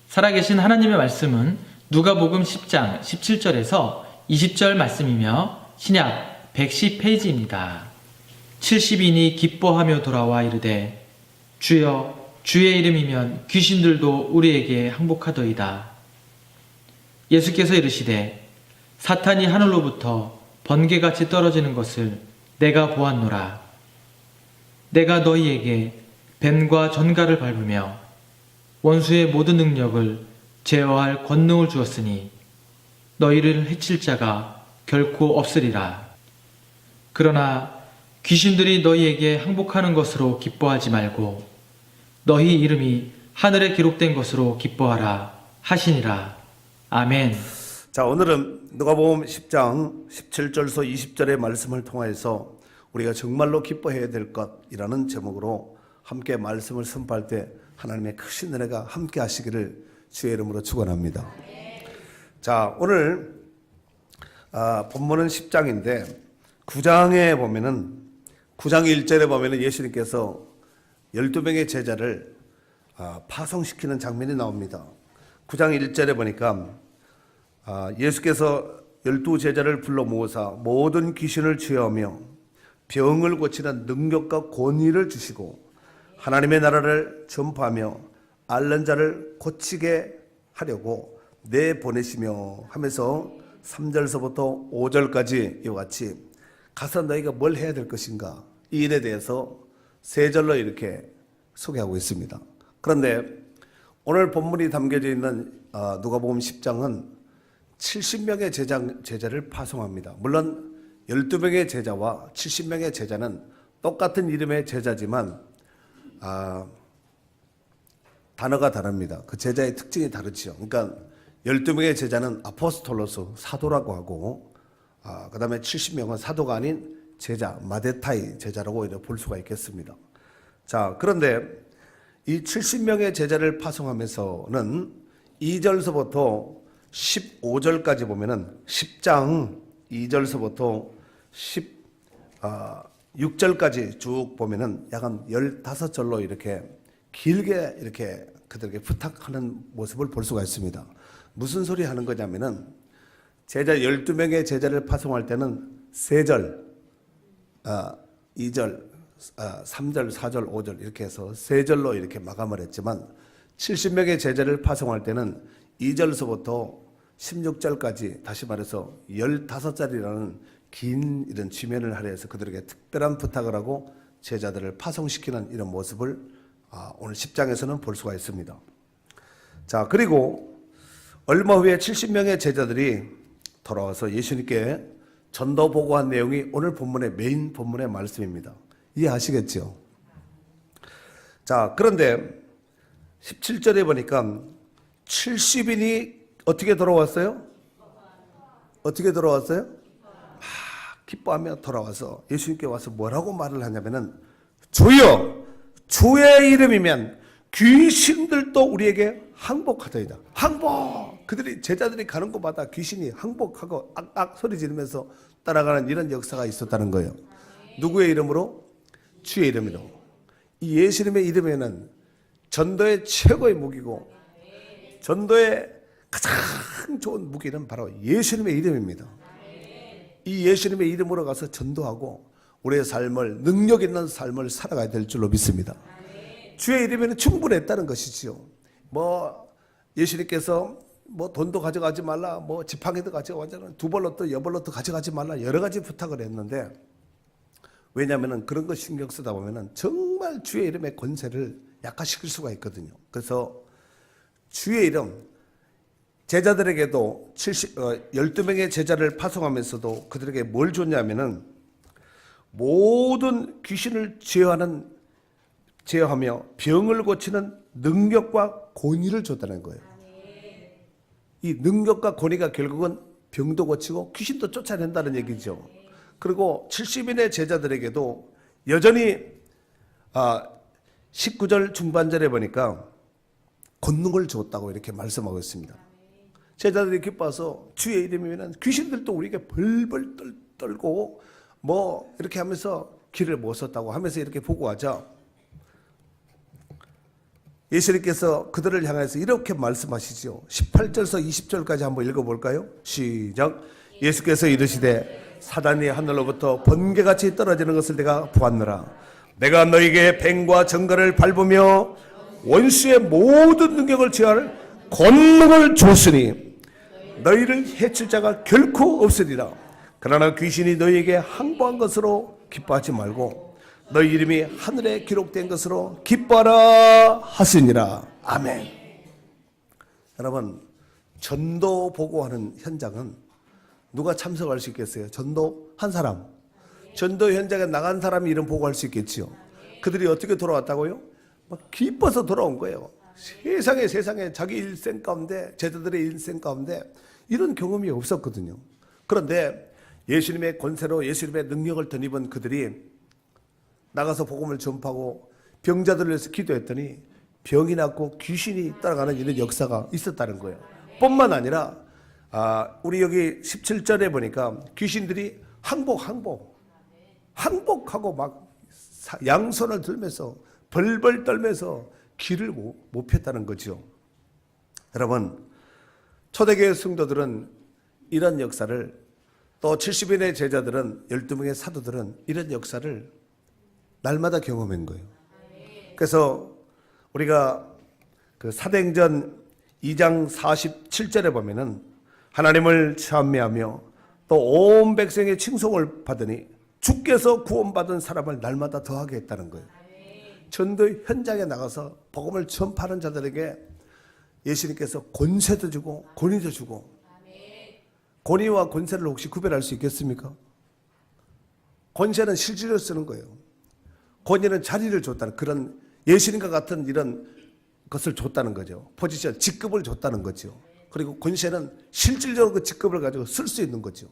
살아계신 하나님의 말씀은 누가복음 10장 17절에서 20절 말씀이며 신약 110페이지입니다. 70인이 기뻐하며 돌아와 이르되 주여 주의 이름이면 귀신들도 우리에게 항복하더이다. 예수께서 이르시되 사탄이 하늘로부터 번개같이 떨어지는 것을 내가 보았노라. 내가 너희에게 뱀과 전갈을 밟으며 원수의 모든 능력을 제어할 권능을 주었으니 너희를 해칠 자가 결코 없으리라. 그러나 귀신들이 너희에게 항복하는 것으로 기뻐하지 말고 너희 이름이 하늘에 기록된 것으로 기뻐하라 하시니라. 아멘. 자, 오늘은 누가복음 10장 17절서 20절의 말씀을 통하여서 우리가 정말로 기뻐해야 될 것이라는 제목으로 함께 말씀을 선포할 때 하나님의 크신 은혜가 함께 하시기를 주의 이름으로 축원합니다. 자, 오늘 본문은 10장인데 9장에 보면은 9장 1절에 보면은 예수님께서 12명의 제자를 파송시키는 장면이 나옵니다. 9장 1절에 보니까 예수께서 12제자를 불러 모으사 모든 귀신을 제어하며 병을 고치는 능력과 권위를 주시고 하나님의 나라를 전파하며 앓는 자를 고치게 하려고 내보내시며 하면서 3절서부터 5절까지 이와 같이 가서 너희가 뭘 해야 될 것인가, 이 일에 대해서 세 절로 이렇게 소개하고 있습니다. 그런데 오늘 본문이 담겨져 있는 누가복음 10장은 70명의 제자를 파송합니다. 물론 12명의 제자와 70명의 제자는 똑같은 이름의 제자지만 단어가 다릅니다. 그 제자의 특징이 다르죠. 그러니까 12명의 제자는 아포스톨로스, 사도라고 하고 그 다음에 70명은 사도가 아닌 제자, 마데타이 제자라고 오히려 볼 수가 있겠습니다. 자, 그런데 이 70명의 제자를 파송하면서는 2절서부터 15절까지 보면은 10장 2절서부터 16절까지 쭉 보면은 약 한 15절로 이렇게 길게 이렇게 그들에게 부탁하는 모습을 볼 수가 있습니다. 무슨 소리 하는 거냐면은 제자 12명의 제자를 파송할 때는 3절, 2절, 3절, 4절, 5절 이렇게 해서 3절로 이렇게 마감을 했지만 70명의 제자를 파송할 때는 2절서부터 16절까지 다시 말해서 15자리라는 긴 이런 지면을 할애해서 그들에게 특별한 부탁을 하고 제자들을 파송시키는 이런 모습을 오늘 10장에서는 볼 수가 있습니다. 자, 그리고 얼마 후에 70명의 제자들이 돌아와서 예수님께 전도 보고한 내용이 오늘 본문의 메인 본문의 말씀입니다. 이해하시겠죠? 자, 그런데 17절에 보니까 70인이 어떻게 돌아왔어요? 어떻게 돌아왔어요? 기뻐하며 돌아와서 예수님께 와서 뭐라고 말을 하냐면은 주여 주의 이름이면 귀신들도 우리에게 항복하더이다. 항복! 그들이 제자들이 가는 곳마다 귀신이 항복하고 악악 소리 지르면서 따라가는 이런 역사가 있었다는 거예요. 누구의 이름으로? 주의 이름으로. 이 예수님의 이름에는 전도의 최고의 무기고 전도의 가장 좋은 무기는 바로 예수님의 이름입니다. 이 예수님의 이름으로 가서 전도하고 우리의 삶을, 능력 있는 삶을 살아가야 될 줄로 믿습니다. 주의 이름에는 충분했다는 것이지요. 예수님께서 돈도 가져가지 말라, 지팡이도 가져가지 말라, 두벌로또 여벌로또 가져가지 말라, 여러 가지 부탁을 했는데, 왜냐하면 그런 거 신경 쓰다 보면 정말 주의 이름의 권세를 약화시킬 수가 있거든요. 그래서 주의 이름, 제자들에게도 12명의 제자를 파송하면서도 그들에게 뭘 줬냐면은 모든 귀신을 제어하며 병을 고치는 능력과 권위를 줬다는 거예요. 이 능력과 권위가 결국은 병도 고치고 귀신도 쫓아낸다는 얘기죠. 그리고 70인의 제자들에게도 여전히 19절 중반절에 보니까 권능을 줬다고 이렇게 말씀하고 있습니다. 제자들이 기뻐서 주의 이름이면 귀신들도 우리에게 벌벌 떨고 이렇게 하면서 길을 못 썼다고 하면서 이렇게 보고하자 예수님께서 그들을 향해서 이렇게 말씀하시죠. 18절에서 20절까지 한번 읽어볼까요? 시작. 예수께서 이르시되 사단이 하늘로부터 번개같이 떨어지는 것을 내가 보았노라. 내가 너에게 뱀과 정갈을 밟으며 원수의 모든 능력을 제할 권능을 줬으니 너희를 해칠 자가 결코 없으리라. 그러나 귀신이 너희에게 항복한 것으로 기뻐하지 말고 너희 이름이 하늘에 기록된 것으로 기뻐하라 하시니라. 아멘. 여러분, 전도 보고하는 현장은 누가 참석할 수 있겠어요? 전도 한 사람. 전도 현장에 나간 사람이 이름 보고할 수 있겠지요. 그들이 어떻게 돌아왔다고요? 막 기뻐서 돌아온 거예요. 세상에 자기 일생 가운데, 제자들의 일생 가운데 이런 경험이 없었거든요. 그런데 예수님의 권세로 예수님의 능력을 덧입은 그들이 나가서 복음을 전파하고 병자들을 위해서 기도했더니 병이 낫고 귀신이 따라가는 이런 역사가 있었다는 거예요. 뿐만 아니라 우리 여기 17절에 보니까 귀신들이 항복하고 막 양손을 들면서 벌벌 떨면서 길을 못 폈다는 거죠. 여러분, 초대교회 성도들은 이런 역사를, 또 70인의 제자들은, 12명의 사도들은 이런 역사를 날마다 경험한 거예요. 그래서 우리가 그 사도행전 2장 47절에 보면은 하나님을 찬미하며 또 온 백성의 칭송을 받으니 주께서 구원받은 사람을 날마다 더하게 했다는 거예요. 전도 현장에 나가서 복음을 전파하는 자들에게 예수님께서 권세도 주고 권위도 주고, 권위와 권세를 혹시 구별할 수 있겠습니까? 권세는 실질을 쓰는 거예요. 권위는 자리를 줬다는, 그런 예수님과 같은 이런 것을 줬다는 거죠. 포지션, 직급을 줬다는 거죠. 그리고 권세는 실질적으로 그 직급을 가지고 쓸 수 있는 거죠.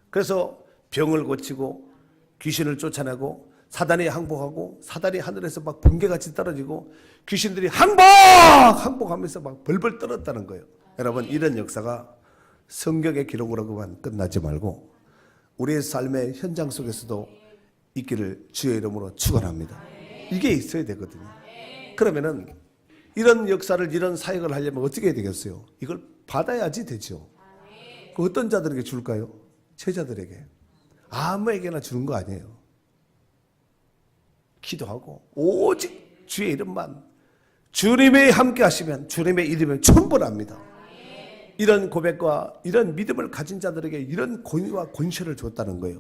그래서 병을 고치고 귀신을 쫓아내고 사단이 항복하고, 사단이 하늘에서 막 번개같이 떨어지고 귀신들이 항복하면서 막 벌벌 떨었다는 거예요. 여러분, 이런 역사가 성경의 기록으로만 끝나지 말고 우리의 삶의 현장 속에서도 있기를 주의 이름으로 축원합니다. 이게 있어야 되거든요. 그러면은 이런 역사를, 이런 사역을 하려면 어떻게 해야 되겠어요? 이걸 받아야지 되죠. 어떤 자들에게 줄까요? 제자들에게. 아무에게나 주는 거 아니에요. 기도하고 오직 주의 이름만, 주님이 함께 하시면 주님의 이름은 충분합니다. 이런 고백과 이런 믿음을 가진 자들에게 이런 권위와 권세를 줬다는 거예요.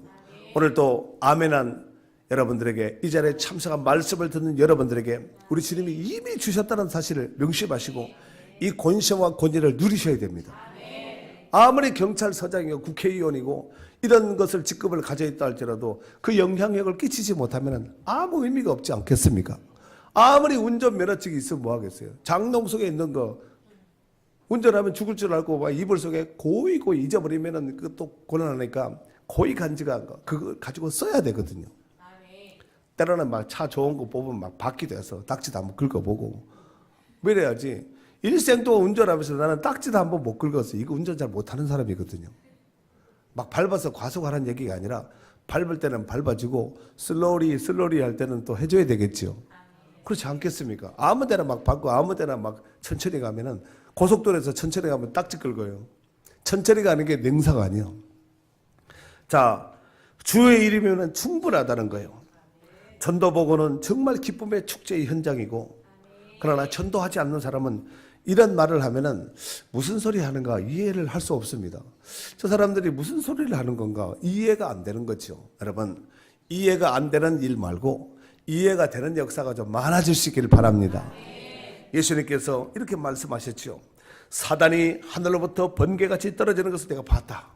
오늘 또 아멘한 여러분들에게, 이 자리에 참석한 말씀을 듣는 여러분들에게 우리 주님이 이미 주셨다는 사실을 명심하시고 이 권세와 권위를 누리셔야 됩니다. 아무리 경찰서장이고 국회의원이고 이런 것을 직급을 가져 있다 할지라도 그 영향력을 끼치지 못하면 아무 의미가 없지 않겠습니까? 아무리 운전면허증이 있으면 뭐 하겠어요? 장롱 속에 있는 거 운전하면 죽을 줄 알고 막 이불 속에 고이 잊어버리면은 그것도 곤란하니까 고이 간직한 거 그거 가지고 써야 되거든요. 때로는 막 차 좋은 거 뽑으면 막 바퀴도 해서 딱지도 한번 긁어보고 뭐 이래야지. 일생 동안 운전하면서 나는 딱지도 한번 못 긁었어. 이거 운전 잘 못하는 사람이거든요. 막 밟아서 과속하라는 얘기가 아니라 밟을 때는 밟아주고 슬로리 할 때는 또 해줘야 되겠죠. 그렇지 않겠습니까? 아무 데나 막 밟고 아무 데나 막 천천히 가면은, 고속도로에서 천천히 가면 딱지 긁어요. 천천히 가는 게 능사가 아니에요. 자, 주의 이름이면 충분하다는 거예요. 전도보고는 정말 기쁨의 축제의 현장이고, 그러나 전도하지 않는 사람은 이런 말을 하면은 무슨 소리 하는가 이해를 할 수 없습니다. 저 사람들이 무슨 소리를 하는 건가 이해가 안 되는 거죠. 여러분, 이해가 안 되는 일 말고 이해가 되는 역사가 좀 많아질 수 있기를 바랍니다. 예수님께서 이렇게 말씀하셨죠. 사단이 하늘로부터 번개같이 떨어지는 것을 내가 봤다.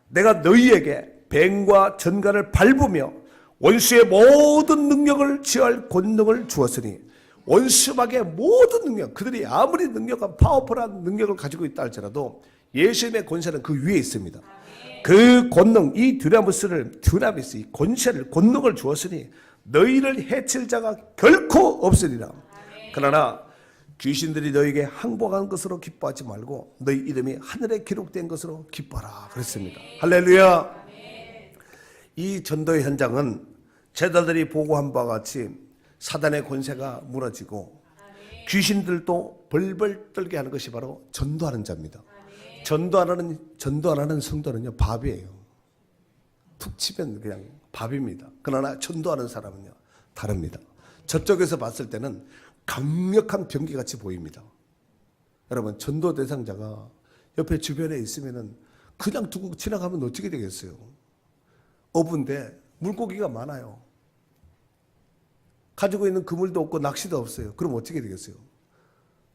내가 너희에게 뱀과 전갈을 밟으며 원수의 모든 능력을 취할 권능을 주었으니, 원수막의 모든 능력, 그들이 아무리 능력한 파워풀한 능력을 가지고 있다 할지라도 예수님의 권세는 그 위에 있습니다. 그 권능, 이 듀나미스, 이 권세를, 권능을 주었으니 너희를 해칠 자가 결코 없으리라. 그러나 귀신들이 너희에게 항복한 것으로 기뻐하지 말고 너희 이름이 하늘에 기록된 것으로 기뻐하라 그랬습니다. 할렐루야. 이 전도의 현장은 제자들이 보고한 바와 같이 사단의 권세가 무너지고 귀신들도 벌벌 떨게 하는 것이 바로 전도하는 자입니다. 전도하는 성도는요, 밥이에요. 툭 치면 그냥 밥입니다. 그러나 전도하는 사람은요, 다릅니다. 저쪽에서 봤을 때는 강력한 병기같이 보입니다. 여러분, 전도 대상자가 옆에 주변에 있으면은 그냥 두고 지나가면 어떻게 되겠어요? 어부인데 물고기가 많아요. 가지고 있는 그물도 없고 낚시도 없어요. 그럼 어떻게 되겠어요?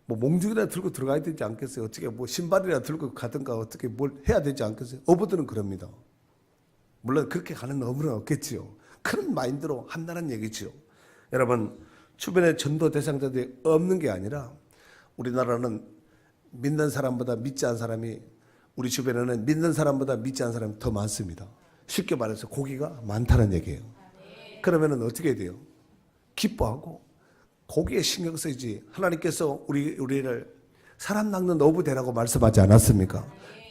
뭐 몽둥이나 들고 들어가야 되지 않겠어요? 어떻게 뭐 신발이나 들고 가든가 어떻게 뭘 해야 되지 않겠어요? 어부들은 그럽니다. 물론 그렇게 가는 어부는 없겠지요. 그런 마인드로 한다는 얘기죠. 여러분, 주변에 전도 대상자들이 없는 게 아니라 우리나라는 믿는 사람보다 믿지 않은 사람이, 우리 주변에는 믿는 사람보다 믿지 않은 사람이 더 많습니다. 쉽게 말해서 고기가 많다는 얘기예요. 그러면은 어떻게 돼요? 기뻐하고 고기에 신경 쓰이지. 하나님께서 우리를 사람 낚는 어부 되라고 말씀하지 않았습니까?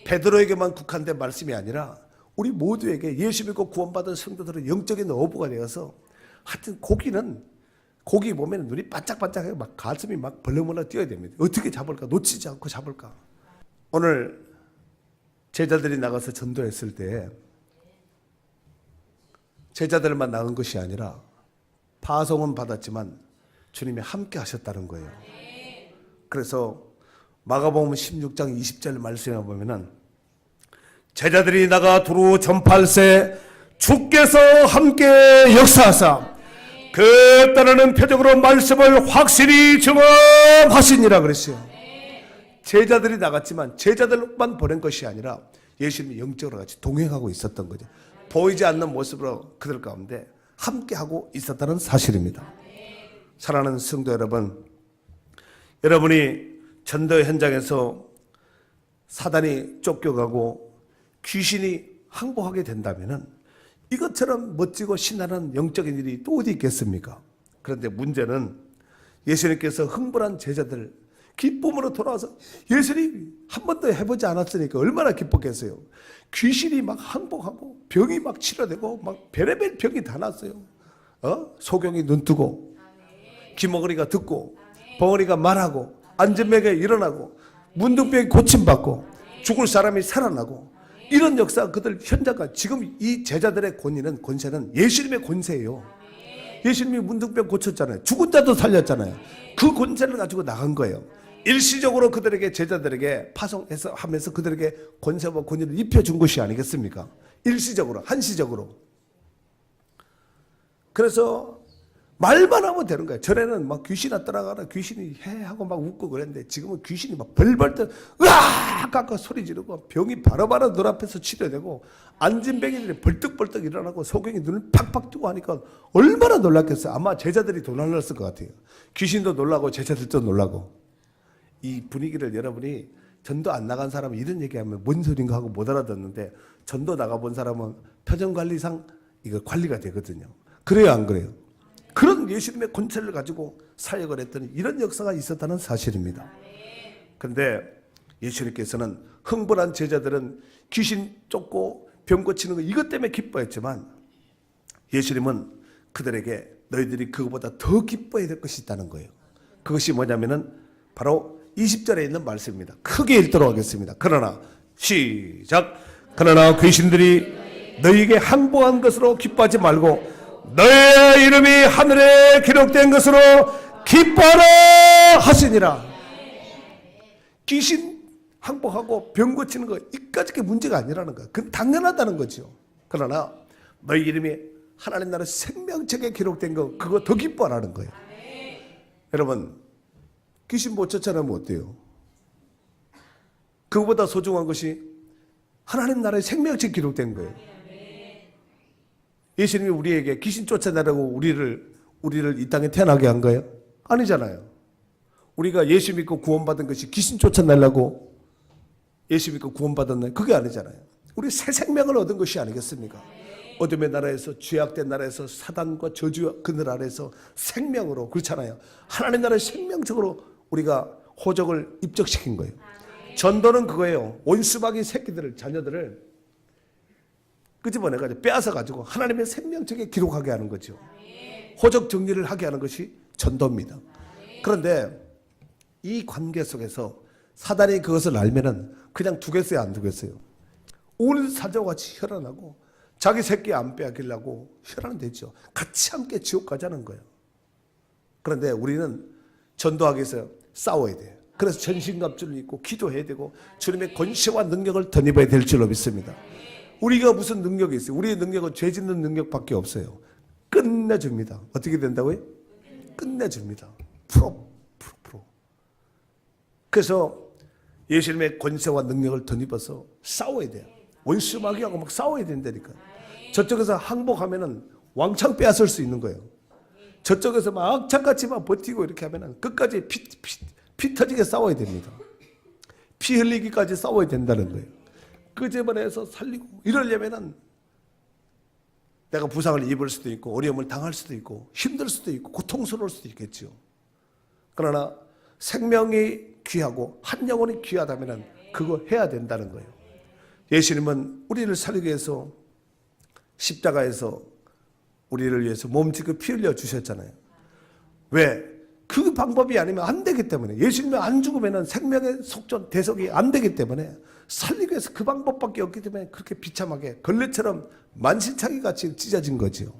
베드로에게만 국한된 말씀이 아니라 우리 모두에게 예수 믿고 구원받은 성도들은 영적인 어부가 되어서, 하여튼 고기 보면 눈이 반짝반짝해요. 막 가슴이 막 벌렁벌렁 뛰어야 됩니다. 어떻게 잡을까? 놓치지 않고 잡을까? 오늘 제자들이 나가서 전도했을 때 제자들만 나간 것이 아니라 파송은 받았지만 주님이 함께 하셨다는 거예요. 그래서 마가복음 16장 20절 말씀에 보면은 제자들이 나가 두루 전파할세 주께서 함께 역사하사 그 따르는 표적으로 말씀을 확실히 증언하시니라 그랬어요. 제자들이 나갔지만 제자들만 보낸 것이 아니라 예수님이 영적으로 같이 동행하고 있었던 거죠. 보이지 않는 모습으로 그들 가운데 함께하고 있었다는 사실입니다. 사랑하는 성도 여러분, 여러분이 전도 현장에서 사단이 쫓겨가고 귀신이 항복하게 된다면 이것처럼 멋지고 신나는 영적인 일이 또 어디 있겠습니까? 그런데 문제는 예수님께서 흥분한 제자들 기쁨으로 돌아와서 예수님 한 번도 해보지 않았으니까 얼마나 기뻤겠어요. 귀신이 막 항복하고 병이 막 치료되고 막 별의별 병이 다 났어요. 소경이 눈 뜨고 귀머거리가 듣고 벙어리가 말하고 안전병에 일어나고 문둥병이 고침받고 죽을 사람이 살아나고, 이런 역사가 그들 현장까지. 지금 이 제자들의 권세는 예수님의 권세예요. 예수님이 문둥병 고쳤잖아요. 죽은 자도 살렸잖아요. 그 권세를 가지고 나간 거예요. 일시적으로 그들에게, 제자들에게 파송해서 하면서 그들에게 권세와 권위를 입혀준 것이 아니겠습니까? 일시적으로, 한시적으로. 그래서 말만 하면 되는 거예요. 전에는 막 귀신아 떠나가라, 귀신이 해 하고 막 웃고 그랬는데 지금은 귀신이 막 벌벌 떠 으악 깎아 소리 지르고 병이 바로바로 눈앞에서 치료되고 안진뱅이들이 벌떡벌떡 일어나고 소경이 눈을 팍팍 뜨고 하니까 얼마나 놀랐겠어요. 아마 제자들이 더 놀랐을 것 같아요. 귀신도 놀라고 제자들도 놀라고. 이 분위기를 여러분이 전도 안 나간 사람은 이런 얘기하면 뭔 소린가 하고 못 알아듣는데, 전도 나가본 사람은 표정관리상 이거 관리가 되거든요. 그래요, 안 그래요? 그런 예수님의 권세를 가지고 사역을 했더니 이런 역사가 있었다는 사실입니다. 그런데 예수님께서는 흥분한 제자들은 귀신 쫓고 병 고치는 거 이것 때문에 기뻐했지만, 예수님은 그들에게 너희들이 그것보다 더 기뻐해야 될 것이 있다는 거예요. 그것이 뭐냐면은 바로 20절에 있는 말씀입니다. 크게 읽도록 하겠습니다. 그러나 시작. 그러나 귀신들이 너희에게 항복한 것으로 기뻐하지 말고 너의 이름이 하늘에 기록된 것으로 기뻐하라 하시니라. 귀신 항복하고 병 고치는 거 이까짓 게 문제가 아니라는 거야. 그건 당연하다는 거죠. 그러나 너희 이름이 하나님 나라 생명책에 기록된 거, 그거 더 기뻐하라는 거예요. 여러분, 귀신 못 쫓아내면 어때요? 그거보다 소중한 것이 하나님 나라의 생명책에 기록된 거예요. 예수님이 우리에게 귀신 쫓아내라고 우리를 이 땅에 태어나게 한 거예요? 아니잖아요. 우리가 예수 믿고 구원받은 것이 귀신 쫓아내려고 예수 믿고 구원받았나요? 그게 아니잖아요. 우리 새 생명을 얻은 것이 아니겠습니까? 어둠의 나라에서, 죄악된 나라에서, 사단과 저주 그늘 아래에서 생명으로, 그렇잖아요. 하나님 나라의 생명적으로 우리가 호적을 입적시킨 거예요. 전도는 그거예요. 원수마귀 새끼들을, 자녀들을 끄집어내가지고 빼앗아가지고 하나님의 생명책에 기록하게 하는 거죠. 호적 정리를 하게 하는 것이 전도입니다. 그런데 이 관계 속에서 사단이 그것을 알면은 그냥 두겠어요, 안 두겠어요? 오늘 사자같이 혈안하고 자기 새끼 안 빼앗기려고 혈안은 되죠. 같이 함께 지옥 가자는 거예요. 그런데 우리는 전도하기 위해서 싸워야 돼요. 그래서 전신갑주를 입고 기도해야 되고 주님의 권세와 능력을 덧입어야 될 줄로 믿습니다. 우리가 무슨 능력이 있어요? 우리의 능력은 죄 짓는 능력밖에 없어요. 끝내줍니다. 어떻게 된다고요? 끝내줍니다. 프로. 그래서 예수님의 권세와 능력을 덧입어서 싸워야 돼요. 원수 마귀하고 막 싸워야 된다니까. 저쪽에서 항복하면은 왕창 빼앗을 수 있는 거예요. 저쪽에서 막 착같이만 버티고 이렇게 하면은 끝까지 피 터지게 싸워야 됩니다. 피 흘리기까지 싸워야 된다는 거예요. 끄집어내서 살리고 이러려면은 내가 부상을 입을 수도 있고 어려움을 당할 수도 있고 힘들 수도 있고 고통스러울 수도 있겠죠. 그러나 생명이 귀하고 한 영혼이 귀하다면 그거 해야 된다는 거예요. 예수님은 우리를 살리기 위해서 십자가에서 우리를 위해서 몸짓고 피 흘려 주셨잖아요. 왜? 그 방법이 아니면 안 되기 때문에, 예수님이 안 죽으면 생명의 속전 대속이 안 되기 때문에 살리기 위해서 그 방법밖에 없기 때문에 그렇게 비참하게 걸레처럼 만신창이 같이 찢어진 거죠.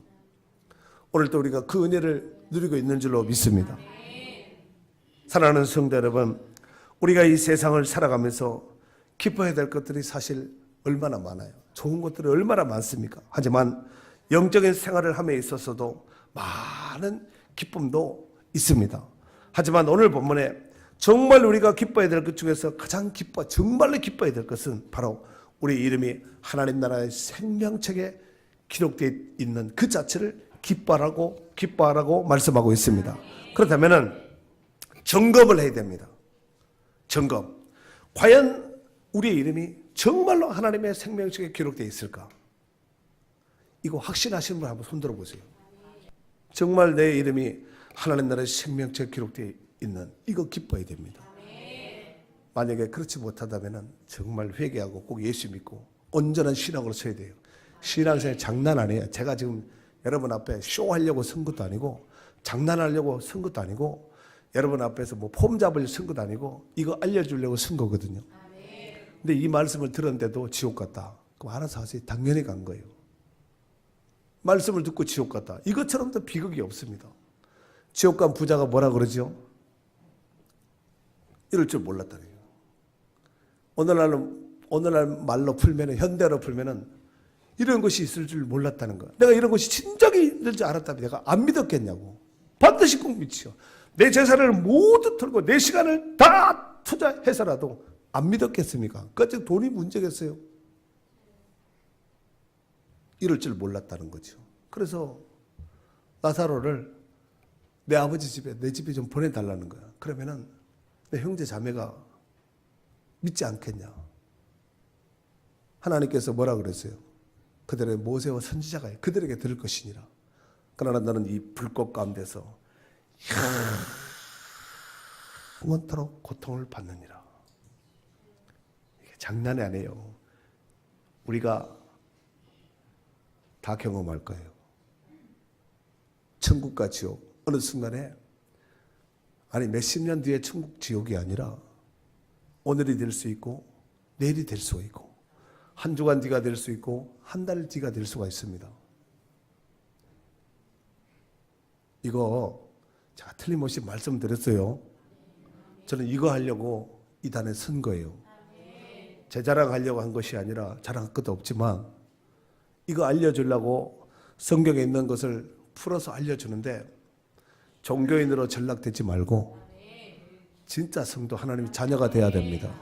오늘도 우리가 그 은혜를 누리고 있는 줄로 믿습니다. 사랑하는 성도 여러분, 우리가 이 세상을 살아가면서 기뻐해야 될 것들이 사실 얼마나 많아요. 좋은 것들이 얼마나 많습니까? 하지만 영적인 생활을 함에 있어서도 많은 기쁨도 있습니다. 하지만 오늘 본문에 정말 우리가 기뻐해야 될 것 중에서 가장 정말로 기뻐해야 될 것은 바로 우리 이름이 하나님 나라의 생명책에 기록되어 있는 그 자체를 기뻐하라고 말씀하고 있습니다. 그렇다면 점검을 해야 됩니다. 점검. 과연 우리의 이름이 정말로 하나님의 생명책에 기록되어 있을까? 이거 확신하시는 분 한번 손들어 보세요. 정말 내 이름이 하나님 나라의 생명책에 기록되어 있는, 이거 기뻐해야 됩니다. 만약에 그렇지 못하다면 정말 회개하고 꼭 예수 믿고 온전한 신앙으로 서야 돼요. 신앙생활 장난 아니에요. 제가 지금 여러분 앞에 쇼하려고 선 것도 아니고 장난하려고 선 것도 아니고 여러분 앞에서 뭐 폼 잡으려고 선 것도 아니고 이거 알려주려고 선 거거든요. 근데 이 말씀을 들었는데도 지옥 갔다. 그럼 알아서 하세요. 당연히 간 거예요. 말씀을 듣고 지옥 갔다. 이것처럼 더 비극이 없습니다. 지옥 간 부자가 뭐라 그러죠? 이럴 줄 몰랐다는 거예요. 오늘날 말로 풀면은, 현대로 풀면은 이런 것이 있을 줄 몰랐다는 거예요. 내가 이런 것이 진작에 있는 줄 알았다면 내가 안 믿었겠냐고. 반드시 꼭 믿지요. 내 재산을 모두 털고 내 시간을 다 투자해서라도 안 믿었겠습니까? 그까지 돈이 문제겠어요? 이럴 줄 몰랐다는 거죠. 그래서 나사로를 내 아버지 집에, 내 집에 좀 보내달라는 거야. 그러면은 내 형제 자매가 믿지 않겠냐. 하나님께서 뭐라 그랬어요? 그들의 모세와 선지자가 그들에게 들을 것이니라. 그러나 너는 이 불꽃 가운데서 영원토록 고통을 받느니라. 이게 장난이 아니에요. 우리가 다 경험할 거예요. 천국과 지옥. 어느 순간에, 아니 몇십 년 뒤에 천국 지옥이 아니라 오늘이 될 수 있고 내일이 될 수가 있고 한 주간 뒤가 될 수 있고 한 달 뒤가 될 수가 있습니다. 이거 제가 틀림없이 말씀드렸어요. 저는 이거 하려고 이 단에 선 거예요. 제 자랑하려고 한 것이 아니라 자랑할 것도 없지만 이거 알려주려고 성경에 있는 것을 풀어서 알려주는데 종교인으로 전락되지 말고 진짜 성도 하나님의 자녀가 돼야 됩니다.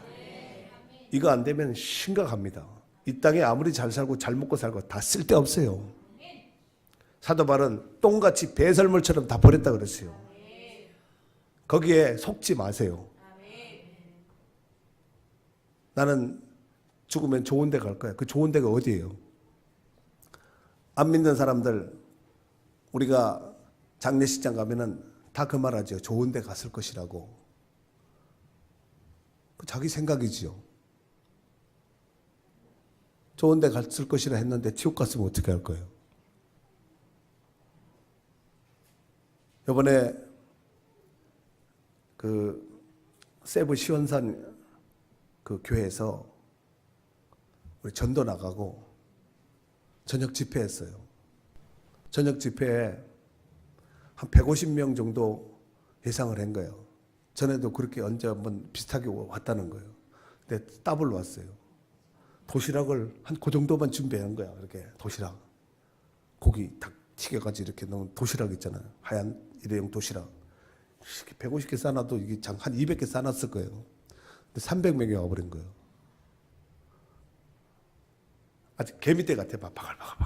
이거 안 되면 심각합니다. 이 땅에 아무리 잘 살고 잘 먹고 살고 다 쓸데없어요. 사도 바울은 똥같이 배설물처럼 다 버렸다 그랬어요. 거기에 속지 마세요. 나는 죽으면 좋은 데 갈 거야. 그 좋은 데가 어디예요? 안 믿는 사람들, 우리가 장례식장 가면은 다 그 말하죠. 좋은 데 갔을 것이라고. 자기 생각이지요. 좋은 데 갔을 것이라 했는데 지옥 갔으면 어떻게 할 거예요? 이번에 그 세부 시원산 그 교회에서 우리 전도 나가고 저녁 집회했어요. 저녁 집회에 한 150명 정도 예상을 한 거예요. 전에도 그렇게 언제 한번 비슷하게 왔다는 거예요. 근데 더블 왔어요. 도시락을 한 그 정도만 준비한 거야. 이렇게 도시락. 고기 닭 튀겨가지고 이렇게 넣은 도시락 있잖아요. 하얀 일회용 도시락. 150개 싸놔도 이게 한 200개 싸놨을 거예요. 근데 300명이 와버린 거예요. 아주 개미떼 같아. 막 바글바글.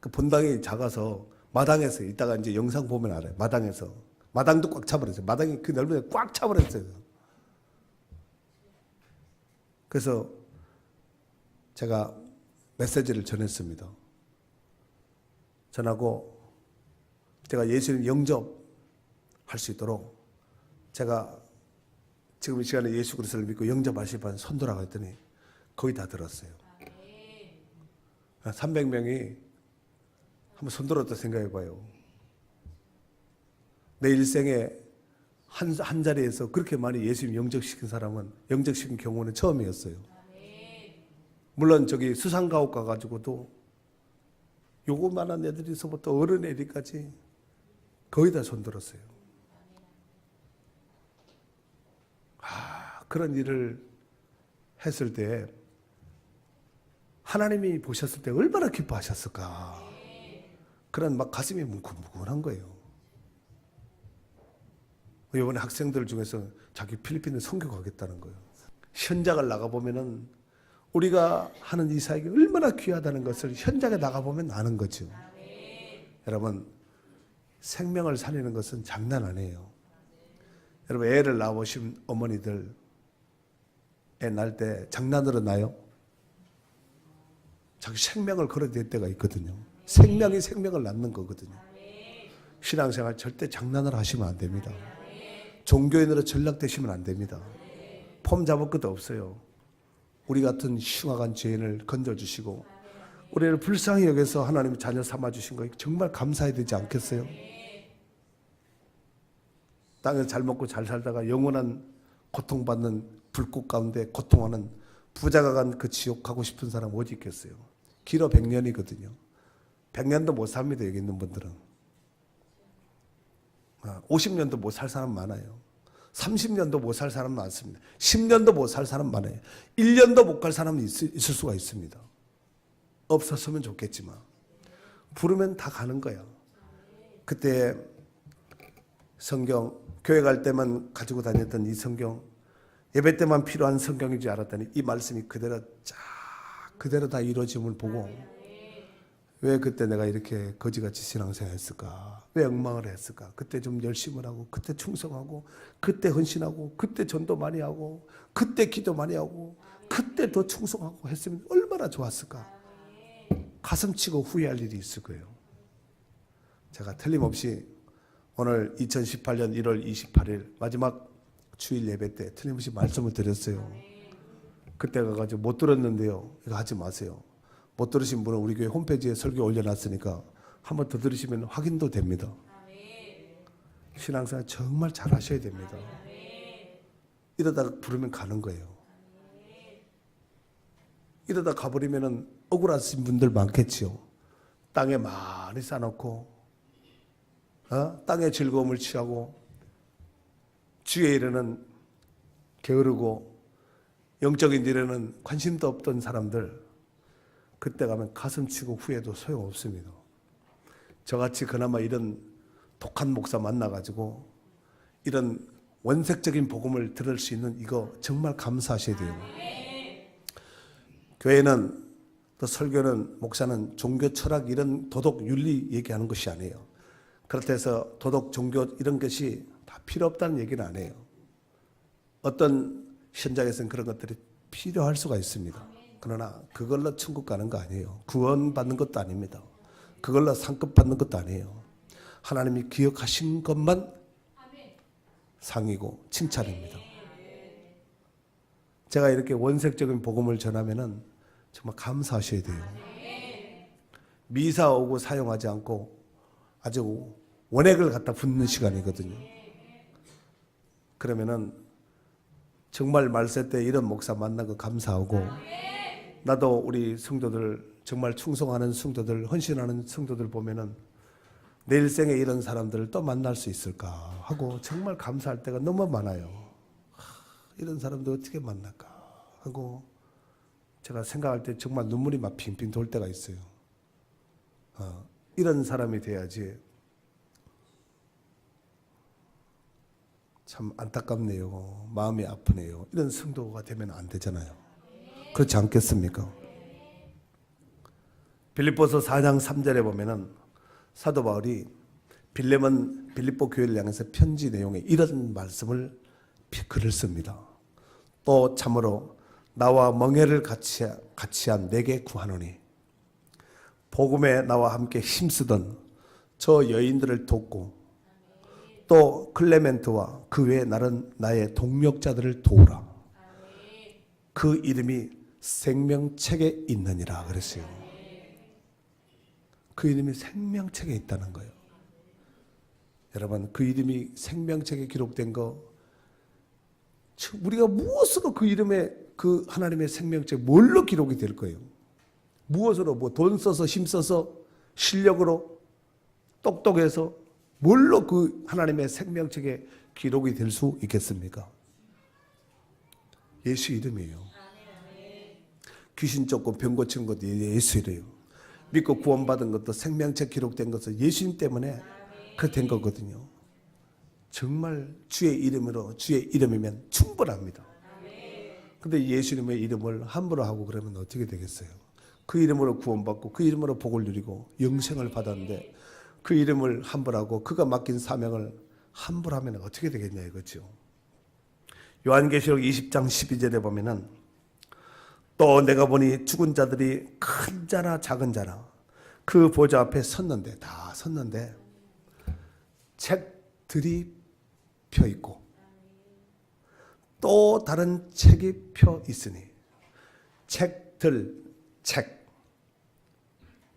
그 본당이 작아서 마당에서 이따가 이제 영상 보면 알아요. 마당에서. 마당도 꽉 차버렸어요. 마당이 그 넓은 데 꽉 차버렸어요. 그래서 제가 메시지를 전했습니다. 전하고 제가 예수님 영접할 수 있도록 제가 지금 이 시간에 예수 그리스도를 믿고 영접하실 분 손들라고 했더니 거의 다 들었어요. 300명이 한번 손들었다 생각해 봐요. 내 일생에 한 자리에서 그렇게 많이 예수님 영접시킨 사람은, 영접시킨 경우는 처음이었어요. 물론 저기 수상가옥 가가지고도 요거만한 애들에서부터 어른 애들까지 거의 다 손들었어요. 그런 일을 했을 때 하나님이 보셨을 때 얼마나 기뻐하셨을까. 그런 막 가슴이 뭉클뭉클한 거예요. 이번에 학생들 중에서 자기 필리핀에 선교 가겠다는 거예요. 현장을 나가보면은 우리가 하는 이 사역이 얼마나 귀하다는 것을 현장에 나가보면 아는 거죠. 여러분, 생명을 살리는 것은 장난 아니에요. 여러분, 애를 낳으신 어머니들, 애 낳을 때 장난으로 낳아요? 자기 생명을 걸어댈 때가 있거든요. 생명이 생명을 낳는 거거든요. 신앙생활 절대 장난을 하시면 안 됩니다. 종교인으로 전락되시면 안 됩니다. 폼 잡을 것도 없어요. 우리 같은 흉악한 죄인을 건져주시고 우리를 불쌍히 여겨서 하나님의 자녀 삼아주신 거 정말 감사해야 되지 않겠어요? 땅에서 잘 먹고 잘 살다가 영원한 고통받는 불꽃 가운데 고통하는 부자가 간 그 지옥 가고 싶은 사람 어디 있겠어요? 길어 100년이거든요. 100년도 못 삽니다. 여기 있는 분들은. 50년도 못 살 사람 많아요. 30년도 못 살 사람 많습니다. 10년도 못 살 사람 많아요. 1년도 못 갈 사람이 있을 수가 있습니다. 없었으면 좋겠지만 부르면 다 가는 거야. 그때 성경 교회 갈 때만 가지고 다녔던 이 성경, 예배 때만 필요한 성경인 줄 알았더니 이 말씀이 그대로 다 이루어짐을 보고 왜 그때 내가 이렇게 거지같이 신앙생활 했을까? 왜 엉망을 했을까? 그때 좀 열심을 하고, 그때 충성하고, 그때 헌신하고, 그때 전도 많이 하고, 그때 기도 많이 하고, 그때 더 충성하고 했으면 얼마나 좋았을까? 가슴 치고 후회할 일이 있을 거예요. 제가 틀림없이 오늘 2018년 1월 28일 마지막 주일 예배 때 틀림없이 말씀을 드렸어요. 그때 가가지고 못 들었는데요. 이거 하지 마세요. 못 들으신 분은 우리 교회 홈페이지에 설교 올려놨으니까 한번 더 들으시면 확인도 됩니다. 신앙생활 정말 잘 하셔야 됩니다. 이러다 부르면 가는 거예요. 이러다 가버리면 억울하신 분들 많겠지요. 땅에 많이 쌓아놓고 땅의 즐거움을 취하고 주의 일에는 게으르고 영적인 일에는 관심도 없던 사람들, 그때 가면 가슴 치고 후회도 소용없습니다. 저같이 그나마 이런 독한 목사 만나가지고 이런 원색적인 복음을 들을 수 있는 이거 정말 감사하셔야 돼요. 교회는 또 설교는 목사는 종교 철학 이런 도덕 윤리 얘기하는 것이 아니에요. 그렇다 해서 도덕 종교 이런 것이 다 필요 없다는 얘기는 안 해요. 어떤 현장에서는 그런 것들이 필요할 수가 있습니다. 그러나 그걸로 천국 가는 거 아니에요. 구원 받는 것도 아닙니다. 그걸로 상급 받는 것도 아니에요. 하나님이 기억하신 것만 상이고 칭찬입니다. 제가 이렇게 원색적인 복음을 전하면은 정말 감사하셔야 돼요. 미사 오고 사용하지 않고 아주 원액을 갖다 붓는 시간이거든요. 그러면은 정말 말세 때 이런 목사 만난 거 감사하고, 나도 우리 성도들, 정말 충성하는 성도들, 헌신하는 성도들 보면은 내 일생에 이런 사람들을 또 만날 수 있을까 하고 정말 감사할 때가 너무 많아요. 이런 사람들 어떻게 만날까 하고 제가 생각할 때 정말 눈물이 막 핑핑 돌 때가 있어요. 이런 사람이 돼야지. 참 안타깝네요. 마음이 아프네요. 이런 성도가 되면 안 되잖아요. 그렇지 않겠습니까? 빌립보서 4장 3절에 보면은 사도 바울이 빌립보 교회를 향해서 편지 내용에 이런 말씀을 글을 씁니다. 또 참으로 나와 멍에를 같이한 내게 구하노니 복음에 나와 함께 힘쓰던 저 여인들을 돕고 또 클레멘트와 그 외에 나의 동력자들을 도우라. 그 이름이 생명책에 있느니라 그랬어요. 그 이름이 생명책에 있다는 거예요. 여러분, 그 이름이 생명책에 기록된 거, 우리가 무엇으로 그 이름에 그 하나님의 생명책 뭘로 기록이 될 거예요? 무엇으로? 뭐 돈 써서 힘 써서 실력으로 똑똑해서 뭘로 그 하나님의 생명책에 기록이 될 수 있겠습니까? 예수 이름이에요. 귀신 쫓고 병 고친 것도 예수 이래요. 믿고 구원받은 것도 생명책 기록된 것은 예수님 때문에 그 된 거거든요. 정말 주의 이름이면 충분합니다. 근데 예수님의 이름을 함부로 하고 그러면 어떻게 되겠어요? 그 이름으로 구원받고 그 이름으로 복을 누리고 영생을 받았는데 그 이름을 함부로 하고 그가 맡긴 사명을 함부로 하면 어떻게 되겠냐 이거죠. 요한계시록 20장 12절에 보면은 또 내가 보니 죽은 자들이 큰 자나 작은 자나 그 보좌 앞에 섰는데, 다 섰는데 책들이 펴 있고 또 다른 책이 펴 있으니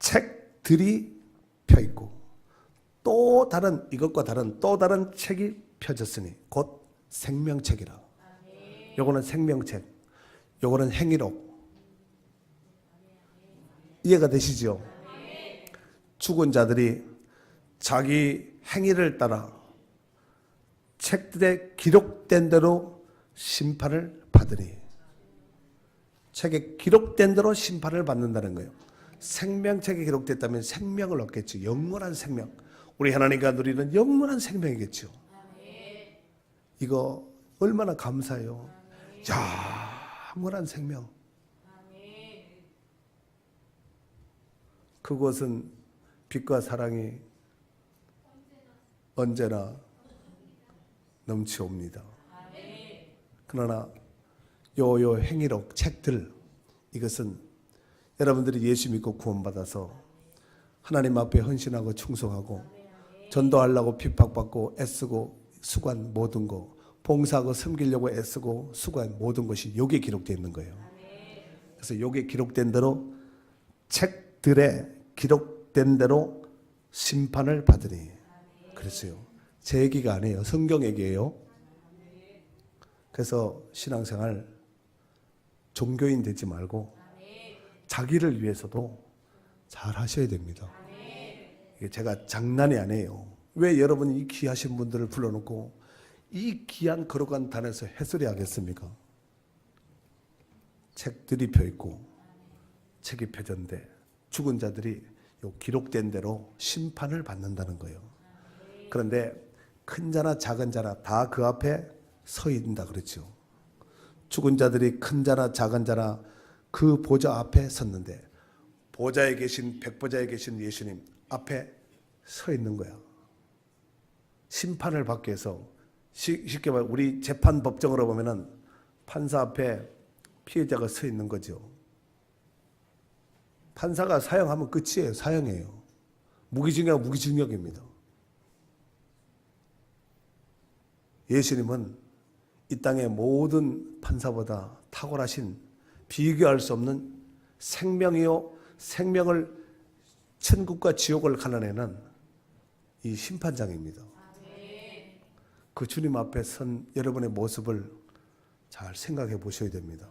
책들이 펴 있고 또 다른, 이것과 다른 또 다른 책이 펴졌으니 곧 생명책이라. 요거는 생명책, 요거는 행위록. 이해가 되시죠? 죽은 자들이 자기 행위를 따라 책들에 기록된 대로 심판을 받으니, 책에 기록된 대로 심판을 받는다는 거예요. 생명책에 기록됐다면 생명을 얻겠죠. 영원한 생명. 우리 하나님과 누리는 영원한 생명이겠죠. 이거 얼마나 감사해요. 영원한 생명. 그것은 빛과 사랑이 언제나 넘치옵니다. 그러나 요 행위록 책들, 이것은 여러분들이 예수 믿고 구원받아서 하나님 앞에 헌신하고 충성하고 전도하려고 핍박받고 애쓰고 수고한 모든 거, 봉사하고 섬기려고 애쓰고 수고한 모든 것이 여기에 기록되어 있는 거예요. 그래서 여기에 기록된 대로, 책들에 기록된 대로 심판을 받으니 그랬어요. 제 얘기가 아니에요. 성경 얘기예요. 그래서 신앙생활 종교인 되지 말고 자기를 위해서도 잘 하셔야 됩니다. 이게 제가 장난이 아니에요. 왜 여러분이 이 귀하신 분들을 불러놓고 이 귀한 거룩한 단에서 햇소리 하겠습니까? 책들이 펴있고 책이 펴졌는데 죽은 자들이 요 기록된 대로 심판을 받는다는 거예요. 그런데 큰 자나 작은 자나 다 그 앞에 서 있다 그랬죠. 죽은 자들이 큰 자나 작은 자나 그 보좌 앞에 섰는데 보좌에 계신, 백보좌에 계신 예수님 앞에 서 있는 거야. 심판을 받기 위해서. 쉽게 말해 우리 재판 법정으로 보면은 판사 앞에 피해자가 서 있는 거죠. 판사가 사형하면 끝이에요. 사형이에요. 무기징역, 무기징역입니다. 예수님은 이 땅의 모든 판사보다 탁월하신, 비교할 수 없는 생명이요, 생명을 천국과 지옥을 가려내는 이 심판장입니다. 그 주님 앞에 선 여러분의 모습을 잘 생각해 보셔야 됩니다.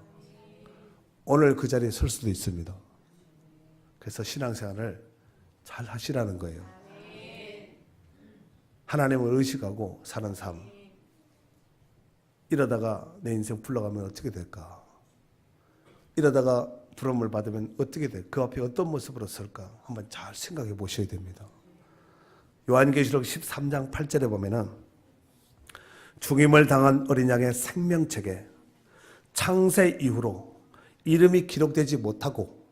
오늘 그 자리에 설 수도 있습니다. 그래서 신앙생활을 잘 하시라는 거예요. 하나님을 의식하고 사는 삶. 이러다가 내 인생 불러가면 어떻게 될까? 이러다가 부름을 받으면 어떻게 될까? 그 앞에 어떤 모습으로 설까? 한번 잘 생각해 보셔야 됩니다. 요한계시록 13장 8절에 보면은 죽임을 당한 어린 양의 생명책에 창세 이후로 이름이 기록되지 못하고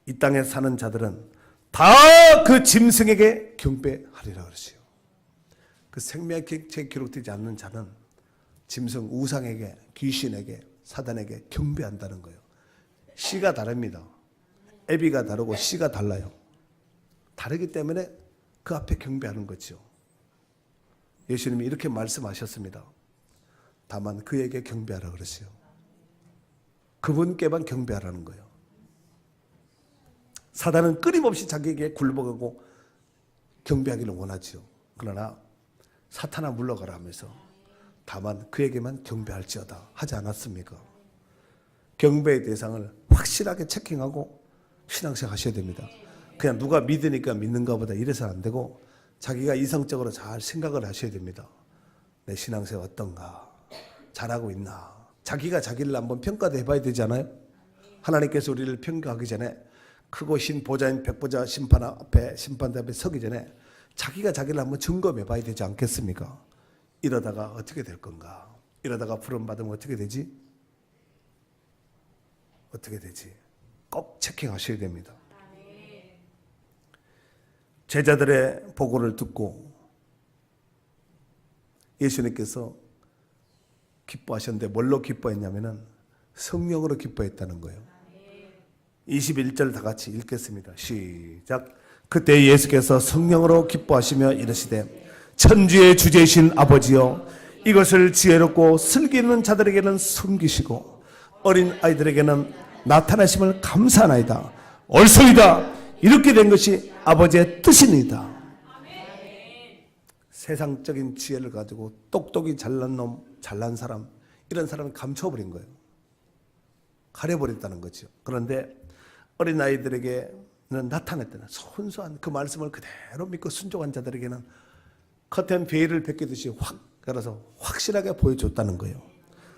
이 땅에 사는 자들은 다 그 짐승에게 경배하리라 그러시요. 그 생명책에 기록되지 않는 자는 짐승 우상에게, 귀신에게, 사단에게 경배한다는 거예요. 씨가 다릅니다. 애비가 다르고 씨가 달라요. 다르기 때문에 그 앞에 경배하는 거죠. 예수님이 이렇게 말씀하셨습니다. 다만 그에게 경배하라 그러시요. 그분께만 경배하라는 거예요. 사단은 끊임없이 자기에게 굴복하고 경배하기를 원하지요. 그러나 사탄아 물러가라 하면서 다만 그에게만 경배할지어다 하지 않았습니까? 경배의 대상을 확실하게 체킹하고 신앙생활 하셔야 됩니다. 그냥 누가 믿으니까 믿는가 보다 이래서는 안 되고 자기가 이성적으로 잘 생각을 하셔야 됩니다. 내 신앙생활 어떤가? 잘하고 있나? 자기가 자기를 한번 평가도 해봐야 되지 않아요? 하나님께서 우리를 평가하기 전에 크고 신 보좌인 백보자 심판대 앞에 서기 전에 자기가 자기를 한번 점검해 봐야 되지 않겠습니까? 이러다가 어떻게 될 건가? 이러다가 부름 받으면 어떻게 되지? 어떻게 되지? 꼭 체킹하셔야 됩니다. 제자들의 보고를 듣고 예수님께서 기뻐하셨는데 뭘로 기뻐했냐면은 성령으로 기뻐했다는 거예요. 21절 다 같이 읽겠습니다. 시작. 그때 예수께서 성령으로 기뻐하시며 이르시되 천주의 주제이신 아버지여 이것을 지혜롭고 슬기 있는 자들에게는 숨기시고 어린 아이들에게는 나타나심을 감사하나이다. 옳소이다. 이렇게 된 것이 아버지의 뜻이니이다. 세상적인 지혜를 가지고 똑똑이 잘난 놈, 잘난 사람 이런 사람을 감춰버린 거예요. 가려버렸다는 거죠. 그런데 어린아이들에게는 나타냈다는 순수한 그 말씀을 그대로 믿고 순종한 자들에게는 커튼 베일을 벗기듯이 확 열어서 확실하게 보여줬다는 거예요.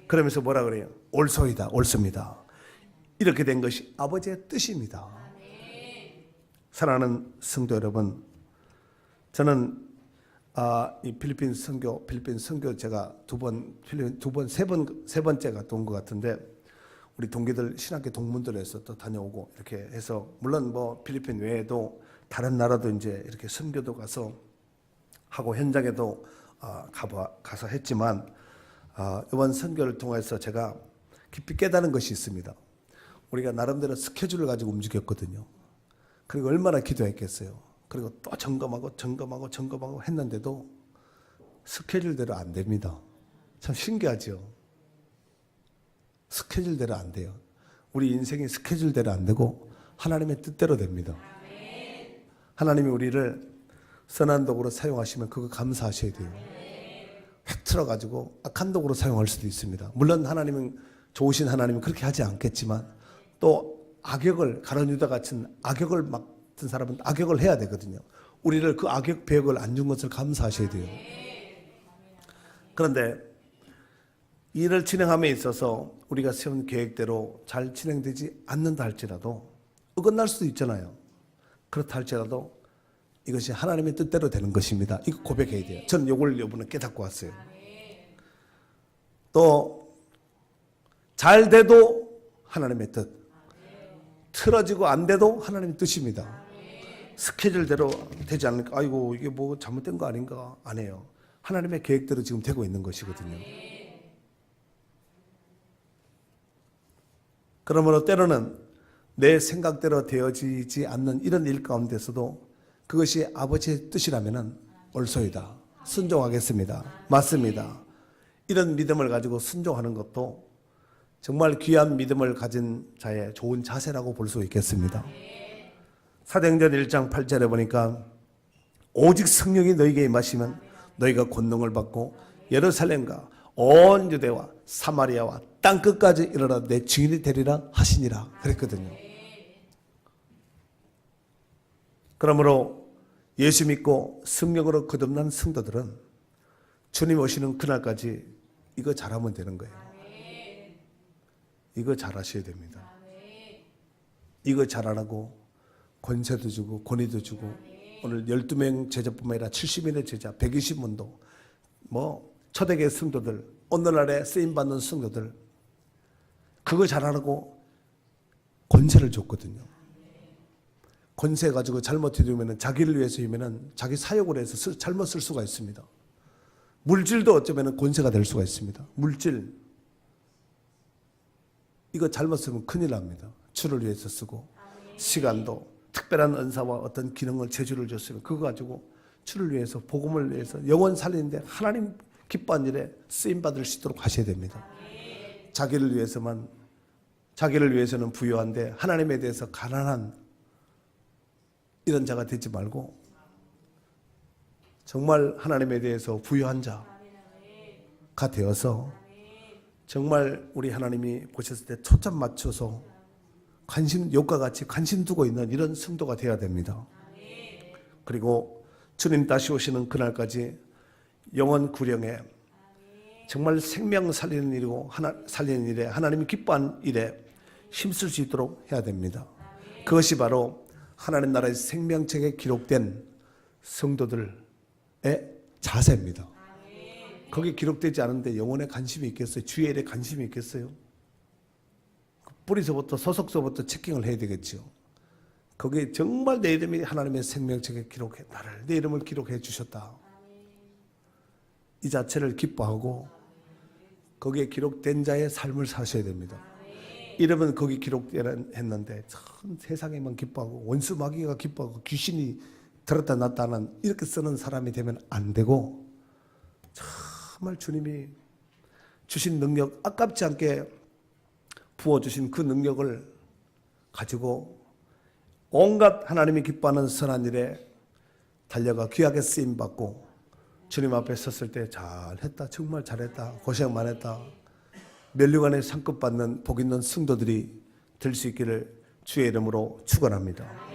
그러면서 뭐라 그래요? 옳소이다, 옳습니다. 이렇게 된 것이 아버지의 뜻입니다. 사랑하는 성도 여러분, 저는 이 필리핀 선교 제가 세 번째 갔다 온 것 같은데 우리 동기들 신학교 동문들에서 또 다녀오고 이렇게 해서 물론 뭐 필리핀 외에도 다른 나라도 이제 이렇게 선교도 가서 하고 현장에도 가서 했지만 이번 선교를 통해서 제가 깊이 깨달은 것이 있습니다. 우리가 나름대로 스케줄을 가지고 움직였거든요. 그리고 얼마나 기도했겠어요. 그리고 또 점검하고 했는데도 스케줄대로 안 됩니다. 참 신기하죠. 스케줄대로 안 돼요. 우리 인생이 스케줄대로 안 되고 하나님의 뜻대로 됩니다. 하나님이 우리를 선한 도구로 사용하시면 그거 감사하셔야 돼요. 흐트러 가지고 악한 도구로 사용할 수도 있습니다. 물론 하나님은 좋으신 하나님은 그렇게 하지 않겠지만 또 악역을 가룟 유다 같은 악역을 맡은 사람은 악역을 해야 되거든요. 우리를 그 악역 배역을 안 준 것을 감사하셔야 돼요. 그런데 일을 진행함에 있어서 우리가 세운 계획대로 잘 진행되지 않는다 할지라도 어긋날 수도 있잖아요. 그렇다 할지라도 이것이 하나님의 뜻대로 되는 것입니다. 이거 고백해야 돼요. 저는 이걸 이번에 깨닫고 왔어요. 또 잘 돼도 하나님의 뜻, 틀어지고 안 돼도 하나님의 뜻입니다. 스케줄대로 되지 않으니까 아이고 이게 뭐 잘못된 거 아닌가 안 해요. 하나님의 계획대로 지금 되고 있는 것이거든요. 그러므로 때로는 내 생각대로 되어지지 않는 이런 일 가운데서도 그것이 아버지의 뜻이라면 옳소이다. 순종하겠습니다. 맞습니다. 이런 믿음을 가지고 순종하는 것도 정말 귀한 믿음을 가진 자의 좋은 자세라고 볼 수 있겠습니다. 사도행전 1장 8절에 보니까 오직 성령이 너희에게 임하시면 너희가 권능을 받고 예루살렘과 온 유대와 사마리아와 땅 끝까지 일어나 내 증인이 되리라 하시니라 그랬거든요. 그러므로 예수 믿고 성령으로 거듭난 성도들은 주님 오시는 그날까지 이거 잘하면 되는 거예요. 이거 잘하셔야 됩니다. 이거 잘 안 하고 권세도 주고 권위도 주고 오늘 12명 제자뿐만 아니라 70인의 제자 120문도 초대교회 성도들 오늘날에 쓰임받는 성도들 그거 잘 안 하고 권세를 줬거든요. 권세 가지고 잘못해두면 자기를 위해서 이면 자기 사역을 해서 잘못 쓸 수가 있습니다. 물질도 어쩌면 권세가 될 수가 있습니다. 물질 이거 잘못 쓰면 큰일 납니다. 주를 위해서 쓰고 시간도 특별한 은사와 어떤 기능을 재주를 줬으면 그거 가지고 주를 위해서 복음을 위해서 영혼 살리는데 하나님 기뻐한 일에 쓰임 받을 수 있도록 하셔야 됩니다. 자기를 위해서는 부유한데 하나님에 대해서 가난한 이런 자가 되지 말고 정말 하나님에 대해서 부유한 자가 되어서 정말 우리 하나님이 보셨을 때 초점 맞춰서 욕과 같이 관심 두고 있는 이런 성도가 되어야 됩니다. 그리고 주님 다시 오시는 그날까지 영원 구령에 정말 생명 살리는 일이고 살리는 일에 하나님이 기뻐한 일에 힘쓸 수 있도록 해야 됩니다. 그것이 바로 하나님 나라의 생명책에 기록된 성도들의 자세입니다. 거기 기록되지 않은데 영혼에 관심이 있겠어요? 주의 일에 관심이 있겠어요? 뿌리서부터 소속서부터 체킹을 해야 되겠죠. 거기에 정말 내 이름이 하나님의 생명책에 기록해 나를 내 이름을 기록해 주셨다. 이 자체를 기뻐하고 거기에 기록된 자의 삶을 사셔야 됩니다. 이름은 거기 기록했는데 참 세상에만 기뻐하고 원수 마귀가 기뻐하고 귀신이 들었다 놨다 하는 이렇게 쓰는 사람이 되면 안 되고 정말 주님이 주신 능력 아깝지 않게 부어주신 그 능력을 가지고 온갖 하나님이 기뻐하는 선한 일에 달려가 귀하게 쓰임받고 주님 앞에 섰을 때 잘했다 정말 잘했다 고생 많았다 면류관에 상급 받는 복 있는 성도들이 될 수 있기를 주의 이름으로 축원합니다.